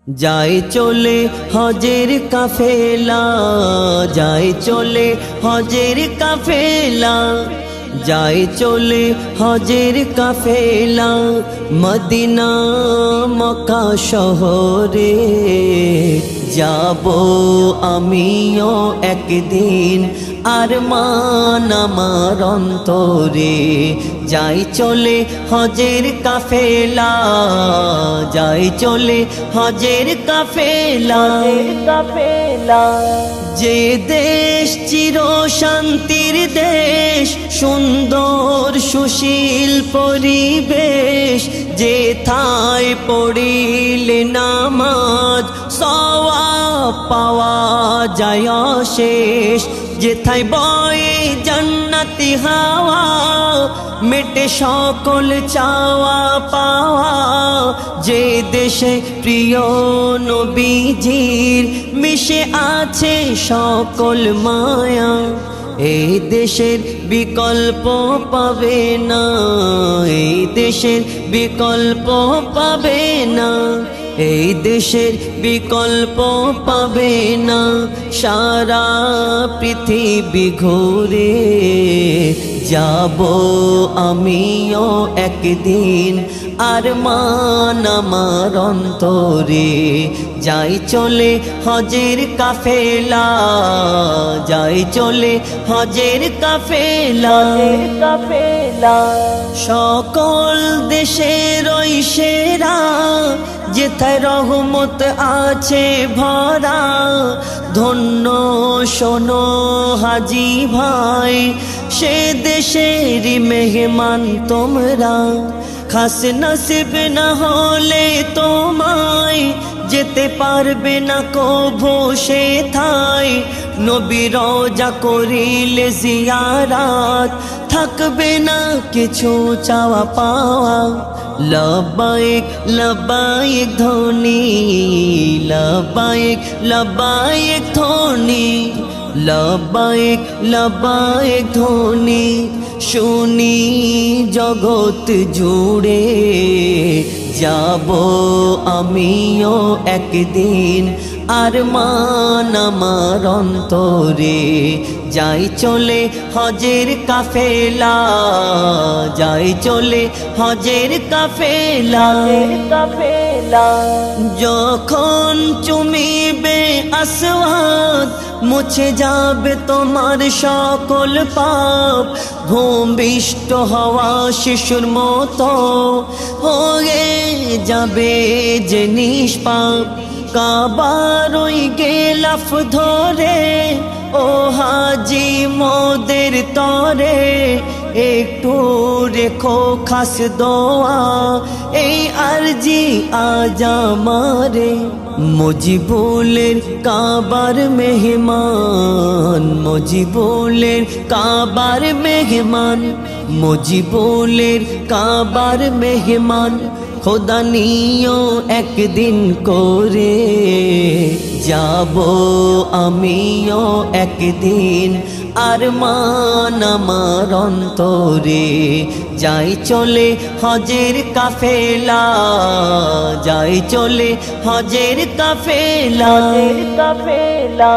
যায় চলে হজের কাফেলা, যায় চলে হজের কাফেলা, যায় চলে হজের কাফেলা, মদিনা মক্কা শহরে যাব আমিও একদিন, আরমান আমার অন্তরে। যাই চলে হজের কাফেলা, যাই চলে হজের কাফেলা, কাফেলা। যে দেশ চির শান্তির দেশ, সুন্দর সুশীল পরিবেশ, যেথায় পড়িলে নামাজ সওয়াব পাওয়া যায় শেষ, যেথায় বয়ে জান্নাতি হাওয়া, মেটে সকল চাওয়া পাওয়া, যে দেশে প্রিয় নবীজির মিশে আছে সকল মায়া, এই দেশের বিকল্প পাবে না, এই দেশের বিকল্প পাবে না, এই দেশের বিকল্প পাবে না। সারা পৃথিবী ঘুরে যাব আমিও একদিন, আরমান আমার অন্তরে। যাই চলে হজের কাফেলা, যাই চলে হজের কাফেলা, কাফেলা। সকল দেশের ওই সেরা, যেথায় রহমত আছে ভরা, ধন্য শোনো হাজি ভাই, সে দেশেরই মেহমান তোমরা। খাস নসিব না হলে তোমায় যেতে পারবে না কভু সেথায়, নবী রওজা করিলে জিয়ারাত, থাকবে না কিছু চাওয়া পাওয়া। লব্বাইক লব্বাইক ধ্বনি, লব্বাইক লব্বাইক ধ্বনি, লব্বাইক লব্বাইক ধ্বনি শুনি জগৎ জুড়ে। যাব আমিও একদিন, আরমান আমার অন্তরে। যাই চলে হজের কাফেলা, যাই চলে হজের কাফেলা, কাফেলা। যখন চুমিবে আসওয়াদ, মুছে যাবে তোমার সকল পাপ, ভূমিষ্ঠ হওয়া শিশুর মতো হয়ে যাবে যে নিষ্পাপ। কাবার ওই গেলাফ ধরে, ও হাজি মোদের তরে, একটু রেখো খাস দোয়া, এই আরজি আজ আমারে। মুজিবুলের কাবার মেহমান, মুজিবুলের কাবার মেহমান, মুজিবুলের কাবার মেহমান, খোদা নিও একদিন করে যাব আমিও একদিন, আরমান আমার অন্তরে। যাই চলে হজের কাফেলা, যাই চলে হজের কাফেলা, কাফেলা।